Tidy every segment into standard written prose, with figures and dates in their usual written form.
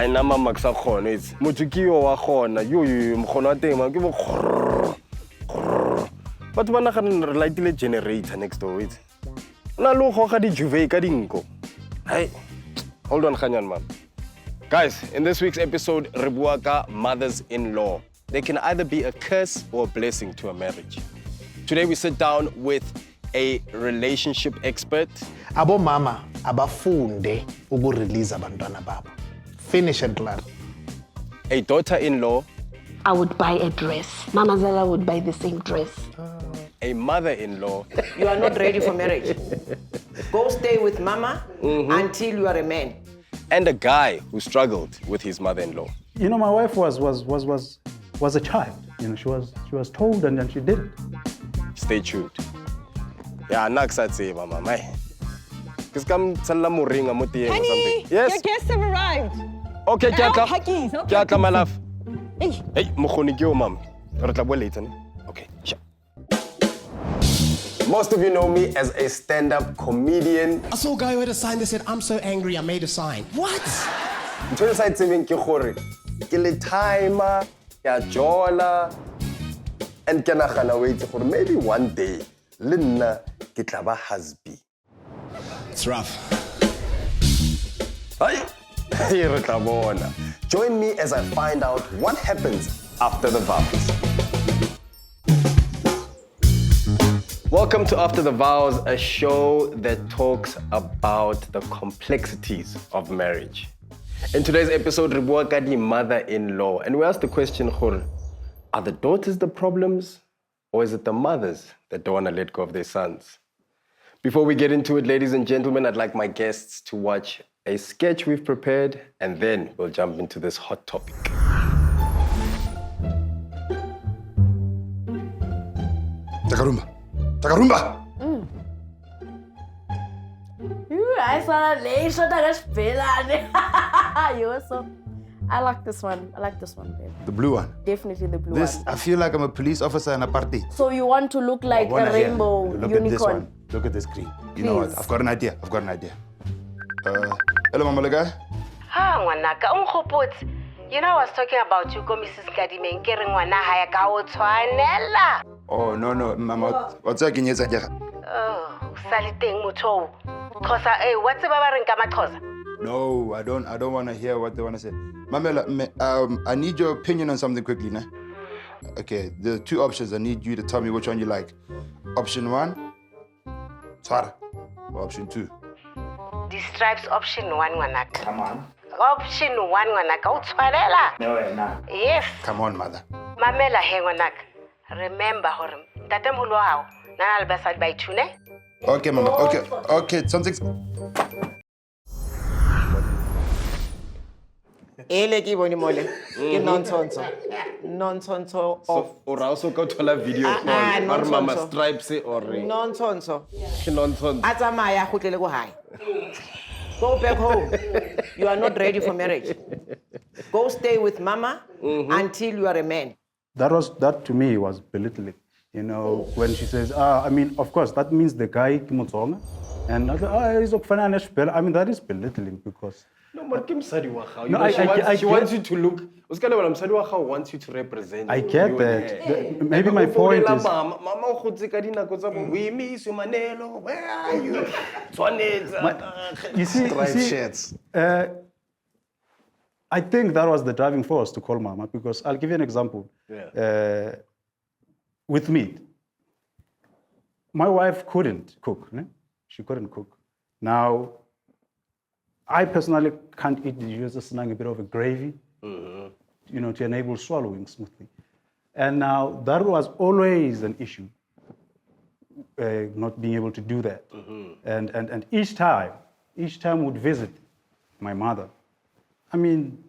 I nama maksa khona it's motukiyo wa khona yo mkhono wa teng ma ke bo but bana kana lightile generator next door it na lo go ga di juve ka dinko hey hold on khanyan man guys in this week's episode re bua ka mothers-in-law. They can either be a curse or a blessing to a marriage. Today we sit down with a relationship expert. Abo mama abafunde ukurelease abantwana babo. Finish and clear. A daughter-in-law. I would buy a dress. Mama Zala would buy the same dress. A mother-in-law. You are not ready for marriage. Go stay with mama until you are a man. And a guy who struggled with his mother-in-law. You know, my wife was a child. You know, she was told and then she did it. Stay tuned. Yeah, naksatse mama mai. Kiskam tsalla mo ringa mo tieng or something. Yes. Your guests have arrived. Okay, kyatla. Huggies, okay. Kyatla my love. Hey. Hey, mokhoni ke o mama. Re tla bua later ne? Okay, sure. Most of you know me as a stand-up comedian. I saw a guy who had a sign that said, "I'm so angry, I made a sign." What? Ntho sa tsebeng ke gore ke le timer ya jola and ke nagana wait gore maybe one day le nna ke tla ba husband. It's rough. Hey, re tla bona. Join me as I find out what happens after the vows. Welcome to After the Vows, a show that talks about the complexities of marriage. In today's episode, re bua ka di mother-in-law, and we ask the question, are the daughters the problems, or is it the mothers that don't want to let go of their sons? Before we get into it, ladies and gentlemen, I'd like my guests to watch a sketch we've prepared, and then we'll jump into this hot topic. Takarumba. I saw a nation I like this one. I like this one, babe. The blue one. Definitely the blue This, one. I feel like I'm a police officer in a party. So you want to look like a rainbow Look unicorn? at this one. Look at this green. You know what? Please. I've got an idea. Hello, Mama Lega. Ah, ngwanaka, unkgopotse. You know, I was talking about you, go Mrs. Kadimeng, ke re ngwana ha ya ka o tshwanela. Oh, no, Mama. What's that? Oh, sale teng motho. Xhosa, what's ba ba reng ka Maxhosa? No, I don't want to hear what they want to say. Mamela, I need your opinion on something quickly, nah? Okay, there are two options. I need you to tell me which one you like. Option 1, Tsara. Or option 2. The stripes option 1 ngwanaka. Come on. Option 1 ngwanaka o tshwanela. No. Yes. Come on, mother. Mamela he ngwanaka. Remember hore ntatemholo wa hao nana le basadi ba ithune. Okay, Mama. Okay. Something's... Ele ki boni mole. Ke nonsense. Nonsense of Or also go to a video call. Or mama stripes or nonsense. nonsense. Atsamaya go tlele go hae. Go back home. You are not ready for marriage. Go stay with mama until you are a man. That to me was belittling. You know, when she says, I mean, of course, that means the guy Kimotsonga. And I said, he's a I mean, that is belittling because... No, but Kim Sadi Waha. No, she wants you to look. Uskale Sadi Waha wants you to represent. I get that. Maybe my point is... Mama kadina we miss you Manelo. Where are you? You see, shirts. I think that was the driving force to call mama because I'll give you an example. Yeah. With meat, my wife couldn't cook. Ne? She couldn't cook. Now, I personally can't eat the juice, just a bit of a gravy, you know, to enable swallowing smoothly. And now that was always an issue, not being able to do that. And each time would visit my mother. I mean,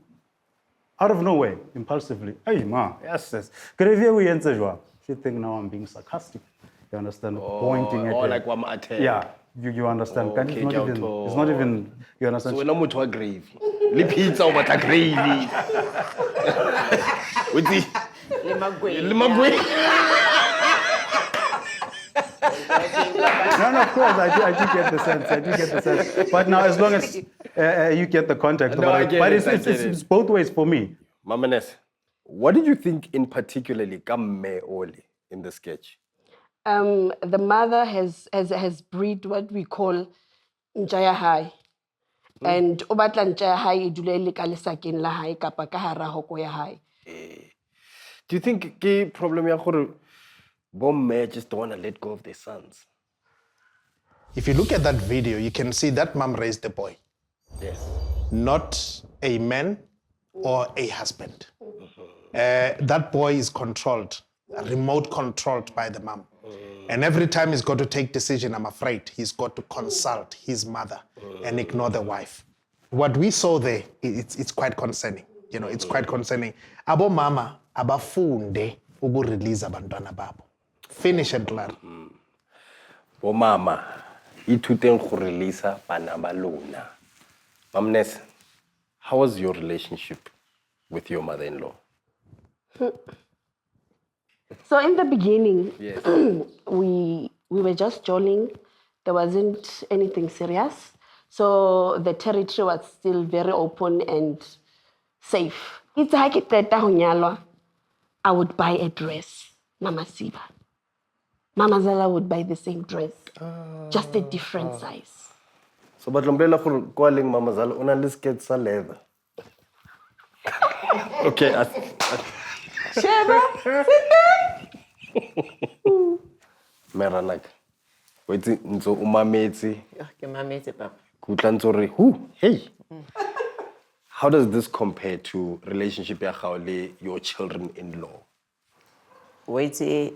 out of nowhere, impulsively, hey ma, yes. Gravy we enter. She think now I'm being sarcastic. You understand? Pointing at her. Like Wamate. Yeah. You understand? Okay, it's not even, you understand? So we're not much gravy. Le pizza over the gravy. With the... Le magwe. Le magwe. No, of course, I do get the sense. But now, as long as you get the context No, about I it. get But it, it's both ways for me. Mama Ness, what did you think in particularly Kamme Oli in the sketch? The mother has breed what we call Njaya High. And obatla Njaya High idulele ka lesakeng la hae kapa ka hara hoko ya hae. Do you think the problem ya gore bomme just don't want to let go of their sons? If you look at that video, you can see that mom raised the boy, Yes. not a man or a husband. That boy is controlled, remote controlled by the mom. And every time he's got to take decision, I'm afraid he's got to consult his mother and ignore the wife. What we saw there, it's quite concerning. You know, it's quite concerning. Abo mama abafunde ukurelease abantwana babo. Finish and clear. Bo mama ithuteng go releasa bana ba lona. Mama Ness, how was your relationship with your mother-in-law? So in the beginning, Yes. we were just jolling. There wasn't anything serious. So the territory was still very open and safe. It's like I would buy a dress, Mama Siba. Mama Zala would buy the same dress, just a different size. So but lombela go calling Mama Zala una le skirt sa leather. Okay, Sheba, Meranak. Wait, nzo umametse. Ke mametse papa. Kutla ntso re, "Hu, hey." How does this compare to relationship ya gago le your children-in-law? Wait, a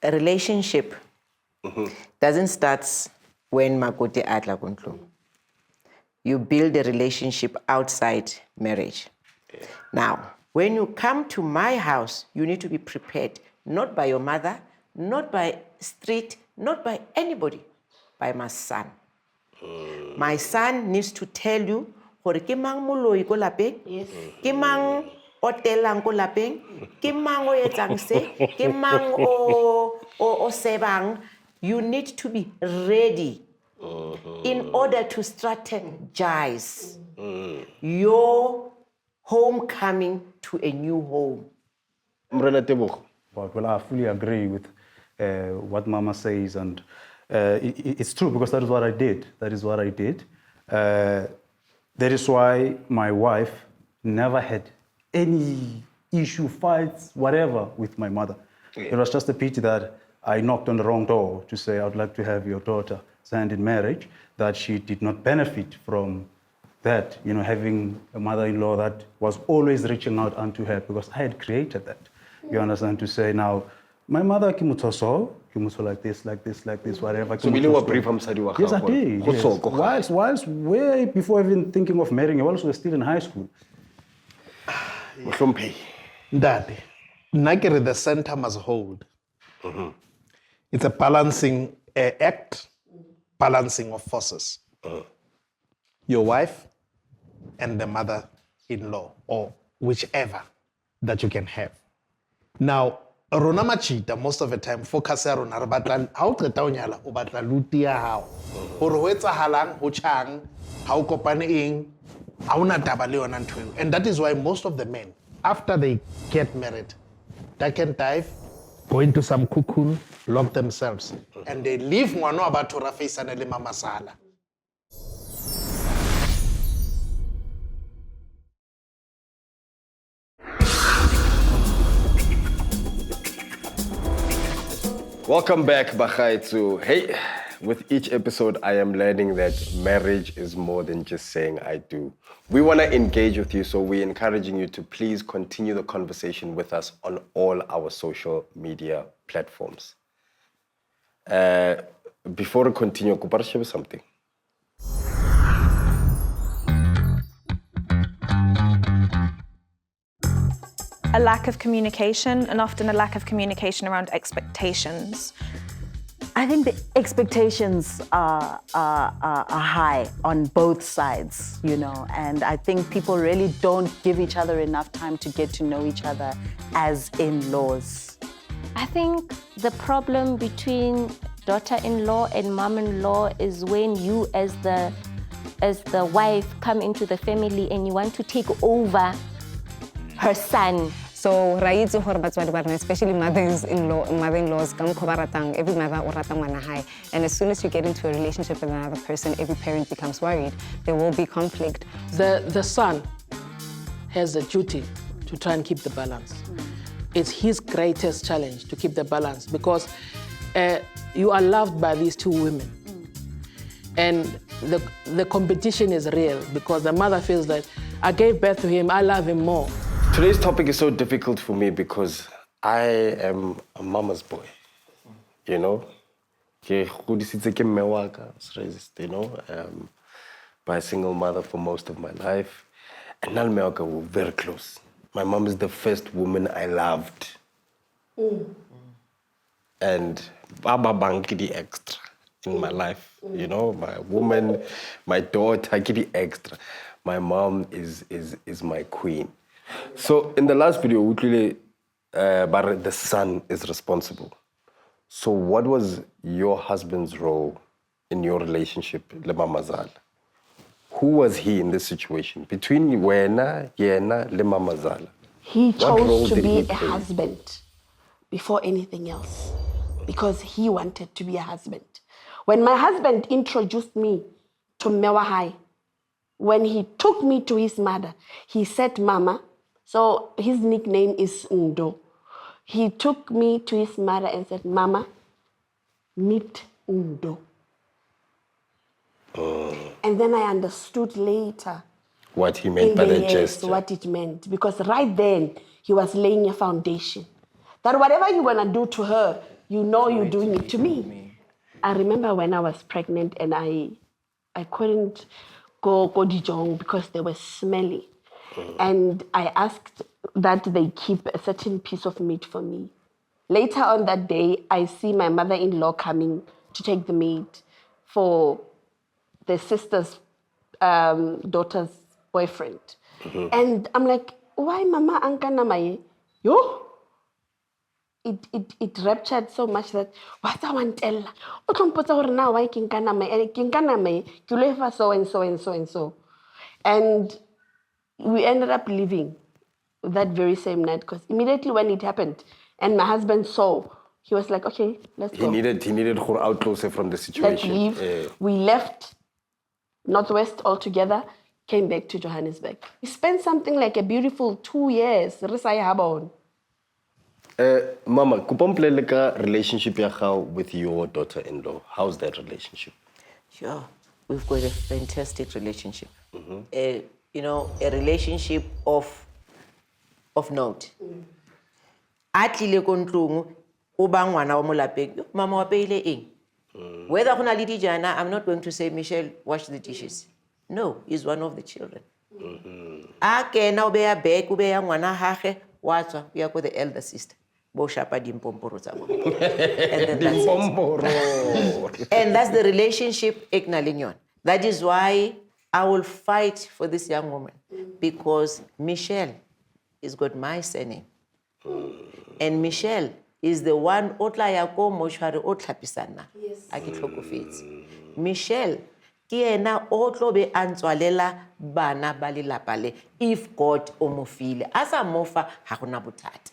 relationship doesn't start when Makote atla kontlo. You build a relationship outside marriage. Now, when you come to my house, you need to be prepared, not by your mother, not by street, not by anybody, by my son. My son needs to tell you, gore ke mang moloi ko lapeng, ke mang o telang ko lapeng, ke mang o etsang se, ke mang o sebang. You need to be ready in order to strategize your homecoming to a new home. Mrena Tebogo. Well, I fully agree with what Mama says, and it's true because that is what I did. That is why my wife never had any issue, fights, whatever with my mother. Yeah. It was just a pity that I knocked on the wrong door to say, I'd like to have your daughter hand in marriage, that she did not benefit from that, you know, having a mother-in-law that was always reaching out unto her because I had created that. You understand, to say now, my mother kimutoso like this, whatever. So you were brief from Sadiwa. Yes, I did. Yes. Whilst way before even thinking of marrying, I was still in high school. Daddy, Nagere, the center must hold. It's a balancing act, balancing of forces. Your wife and the mother-in-law, or whichever that you can have. Now, rona machita most of the time focus ya rona re batla ha o qeta o nyala o batla luti ya hao hore ho etsahalang ho tjhang ha o kopane eng ha una taba le yona ntho eo. And that is why most of the men, after they get married, duck and dive, go into some cocoon, lock themselves, and they leave ngwana wa batho ra faceana le Mama Zala. Welcome back, Bachaitsu. Hey, with each episode, I am learning that marriage is more than just saying I do. We want to engage with you, so we're encouraging you to please continue the conversation with us on all our social media platforms. Before we continue, could you share something? A lack of communication, and often a lack of communication around expectations. I think the expectations are high on both sides, you know, and I think people really don't give each other enough time to get to know each other as in-laws. I think the problem between daughter-in-law and mom-in-law is when you as the wife come into the family and you want to take over her son. So ra itse gore batswadi ba rona, especially mother-in-laws ka mokgwa ba ratang, every mother o rata ngwana hae. And as soon as you get into a relationship with another person, every parent becomes worried. There will be conflict. The son has a duty to try and keep the balance. It's his greatest challenge to keep the balance because you are loved by these two women. And the competition is real because the mother feels that I gave birth to him, I love him more. Today's topic is so difficult for me because I am a mama's boy, you know? I was raised, you know, by a single mother for most of my life. And now we're very close. My mom is the first woman I loved. And Baba Banki the extra in my life, you know? My woman, my daughter, I get the extra. My mom is my queen. So in the last video, we clearly, the son is responsible. So what was your husband's role in your relationship, Le Mamazala? Who was he in this situation? Between Wena, Yena, Le Mamazala? He chose to be a husband before anything else because he wanted to be a husband. When my husband introduced me to Mewahai, when he took me to his mother, he said, Mama, so his nickname is Ndo. He took me to his mother and said, Mama, meet Ndo. And then I understood later what he meant by that gesture. What it meant. Because right then, he was laying a foundation. That whatever you're going to do to her, you know you're doing it to me. I remember when I was pregnant and I couldn't go Dijong because they were smelly. And I asked that they keep a certain piece of meat for me. Later on that day, I see my mother-in-law coming to take the meat for the sister's daughter's boyfriend. And I'm like, why mama angkana mai? Yo? It ruptured so much that what I want to tell o tlompotsa gore na why kinkana mai ke lefa so and so and so and so. And we ended up leaving that very same night because immediately when it happened and my husband saw, he was like, okay, let's go. He needed her out closer from the situation. Let's leave. We left Northwest altogether, came back to Johannesburg. We spent something like a beautiful 2 years. Mama, kupompeleka relationship with your daughter-in-law. How's that relationship? Sure, we've got a fantastic relationship. You know, a relationship of note. Atlile kontlong o ba ngwana wa mo lapeng, mama wa peile eng. Whether gona le dijana, I'm not going to say Michelle wash the dishes. No, he's one of the children. Kena o beya bag, o beya ngwana hage, wa tswa ya go the elder sister. Bo shapa dimpomporo tsa bona. And that's the relationship eknalinyon. That is why I will fight for this young woman because Michelle has got my surname. And Michelle is the one otla ya ko moshware o tlhapisana. A ke tlhokofetse. Michelle ke ena o tlo be antswalela bana ba lelapa le if God o mo file. Asa mofa ha gona bothata.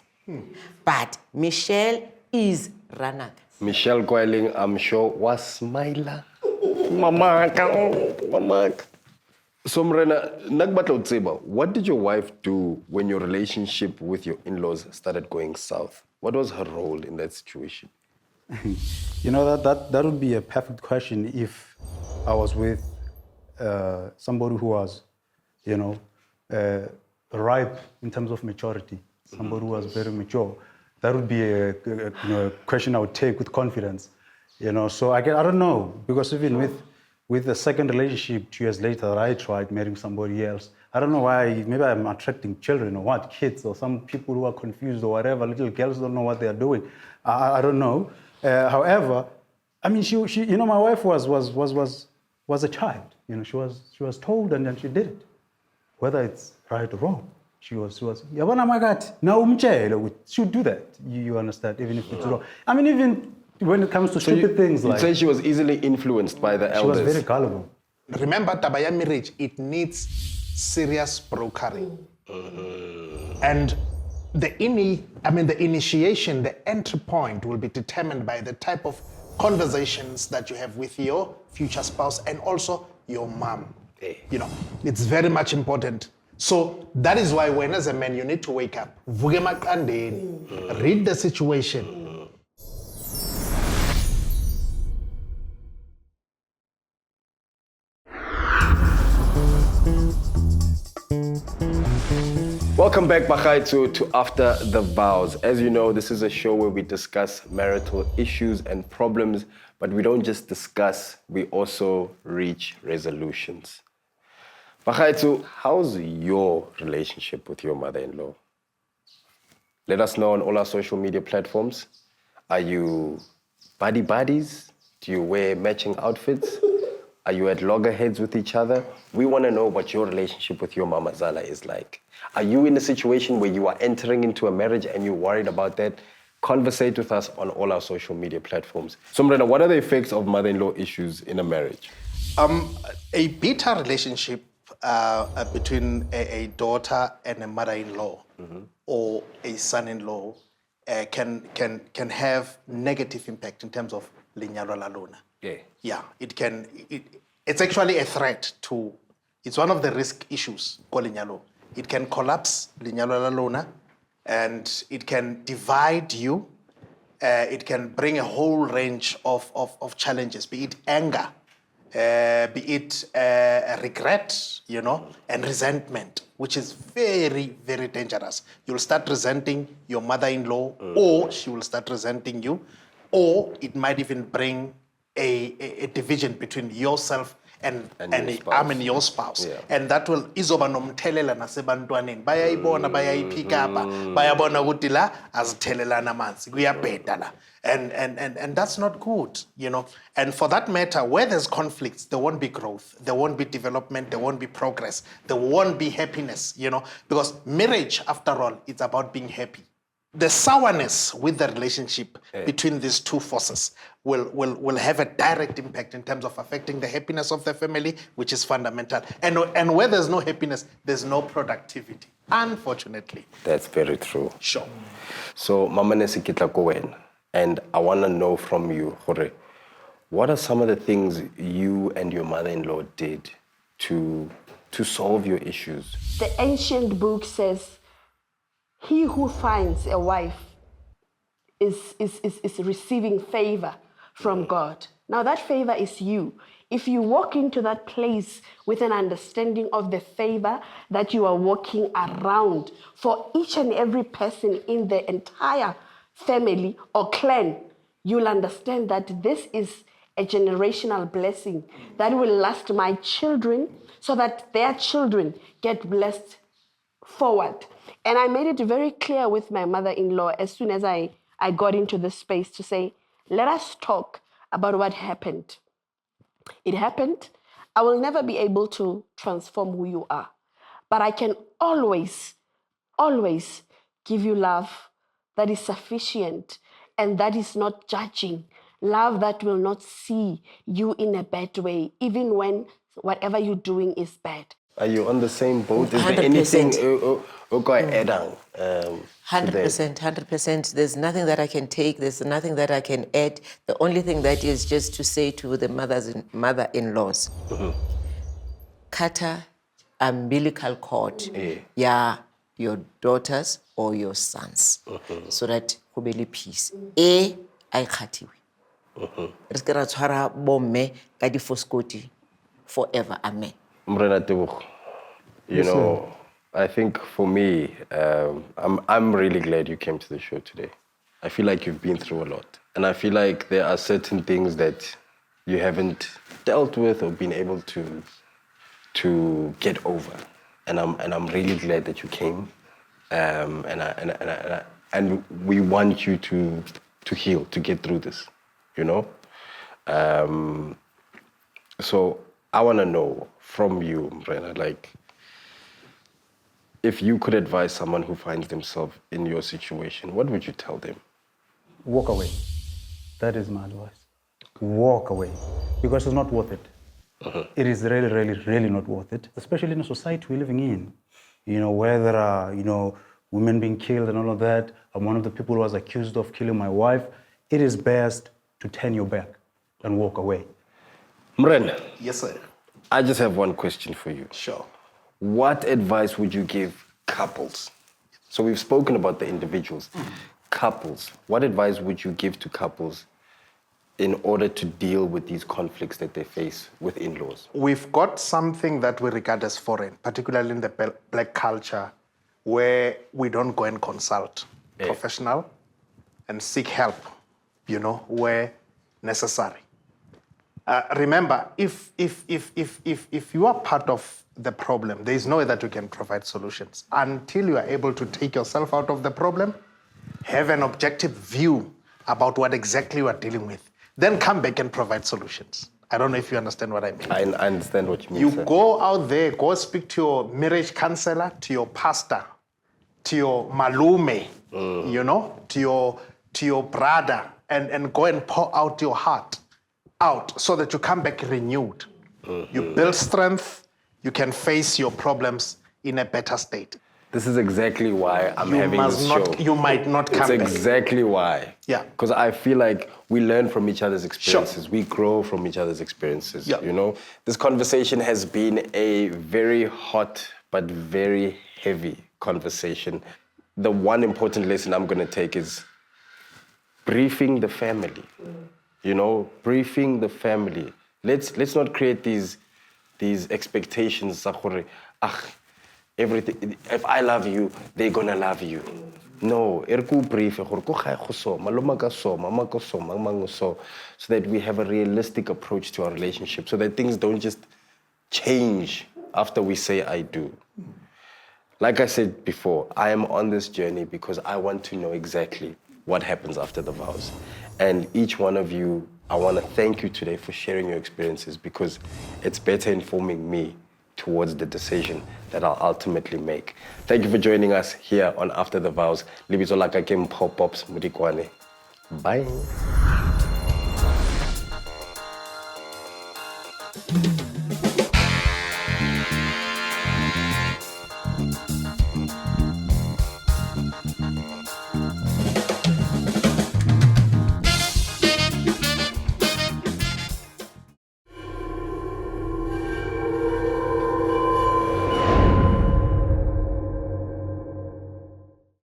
But Michelle is Ranak. Michelle Coiling, I'm sure, was smiler. Mama. So Mrena, nagbatla utseba, what did your wife do when your relationship with your in-laws started going south? What was her role in that situation? You know, that would be a perfect question if I was with somebody who was, you know, ripe in terms of maturity, somebody who was very mature. That would be a question I would take with confidence, you know. So I don't know, because even with the second relationship 2 years later, I tried marrying somebody else. I don't know why. Maybe I'm attracting children or what, kids or some people who are confused or whatever. Little girls don't know what they are doing. I don't know. However, I mean, she you know, my wife was a child. You know, she was told and then she did it, whether it's right or wrong. She was, Yabona Magat, now she would do that. You understand, even if it's wrong. I mean, even when it comes to stupid things you'd like... say she was easily influenced by the elders. She was very gullible. Remember, tabaya marriage, it needs serious brokering. And the initiation, the entry point will be determined by the type of conversations that you have with your future spouse and also your mom. You know, it's very much important. So that is why when as a man, you need to wake up. Read the situation. Welcome back, Bachaitu, to After the Vows. As you know, this is a show where we discuss marital issues and problems, but we don't just discuss, we also reach resolutions. Bachaitu, how's your relationship with your mother-in-law? Let us know on all our social media platforms. Are you buddies? Do you wear matching outfits? Are you at loggerheads with each other? We want to know what your relationship with your Mama Zala is like. Are you in a situation where you are entering into a marriage and you're worried about that? Conversate with us on all our social media platforms. So, Mrena, what are the effects of mother-in-law issues in a marriage? A bitter relationship between a daughter and a mother-in-law or a son-in-law can have negative impact in terms of linyalo la lona. Yeah, it's actually a threat to, it's one of the risk issues called linyalo. It can collapse linyalo la lona and it can divide you. It can bring a whole range of challenges, be it anger, be it regret, you know, and resentment, which is very, very dangerous. You'll start resenting your mother-in-law, or she will start resenting you, or it might even bring a division between yourself and your spouse. Yeah. And that will izoba nomthelela nasebantwaneni. Bayayibona, bayayiphika apha, bayabona ukuthi la azithelelana amanzi, kuyabheda la. And that's not good, you know. And for that matter, where there's conflicts, there won't be growth, there won't be development, there won't be progress, there won't be happiness, you know. Because marriage, after all, it's about being happy. The sourness with the relationship between these two forces will have a direct impact in terms of affecting the happiness of the family, which is fundamental. And where there's no happiness, there's no productivity, unfortunately. That's very true. Sure. So, Mama Nesikitla Kowen, and I want to know from you, Hore, what are some of the things you and your mother-in-law did to solve your issues? The ancient book says, he who finds a wife is receiving favor from God. Now that favor is you. If you walk into that place with an understanding of the favor that you are walking around for each and every person in the entire family or clan, you'll understand that this is a generational blessing that will last my children so that their children get blessed forward. And I made it very clear with my mother-in-law as soon as I got into this space to say, let us talk about what happened. It happened. I will never be able to transform who you are, but I can always give you love that is sufficient and that is not judging. Love that will not see you in a bad way, even when whatever you're doing is bad. Are you on the same boat? Is 100%. there anything add on? 100%. There's nothing that I can take. There's nothing that I can add. The only thing that is just to say to the mother-in-laws, cut a umbilical cord, your daughters or your sons, so that ho be le peace. I khatiwe. Re se ke ra tshwara bomme ka difoskoti forever. Amen. Mrena Tebogo, you know, I think for me, I'm really glad you came to the show today. I feel like you've been through a lot. And I feel like there are certain things that you haven't dealt with or been able to get over. And I'm really glad that you came. And we want you to heal, to get through this, you know? So I want to know from you, Mrena, like, if you could advise someone who finds themselves in your situation, what would you tell them? Walk away. That is my advice. Walk away, because it's not worth it. It is really, really, really not worth it, especially in the society we're living in. You know, where there are, women being killed and all of that. I'm one of the people who was accused of killing my wife. It is best to turn your back and walk away. Mren. Yes, sir. I just have one question for you. Sure. What advice would you give couples? So we've spoken about the individuals. Couples, what advice would you give to couples in order to deal with these conflicts that they face with in-laws? We've got something that we regard as foreign, particularly in the black culture, where we don't go and consult professional and seek help, where necessary. Remember, if you are part of the problem, there is no way that you can provide solutions. Until you are able to take yourself out of the problem, have an objective view about what exactly you are dealing with, then come back and provide solutions. I don't know if you understand what I mean. I understand what you mean, You sir. go out there, go speak to your marriage counselor, to your pastor, to your malume, to your brother, and go and pour out your heart out so that you come back renewed. You build strength, you can face your problems in a better state. This is exactly why I'm having this show. You might not come It's back. exactly why. Yeah. Because I feel like we learn from each other's experiences. We grow from each other's experiences, This conversation has been a very hot but very heavy conversation. The one important lesson I'm going to take is briefing the family. Briefing the family. Let's not create these expectations. Everything. If I love you, they're gonna love you. No, so that we have a realistic approach to our relationship, so that things don't just change after we say I do. Like I said before, I am on this journey because I want to know exactly what happens after the vows. And each one of you, I want to thank you today for sharing your experiences, because it's better informing me towards the decision that I'll ultimately make. Thank you for joining us here on After the Vows. Libito laka ke mpho pops mudikwane. Bye.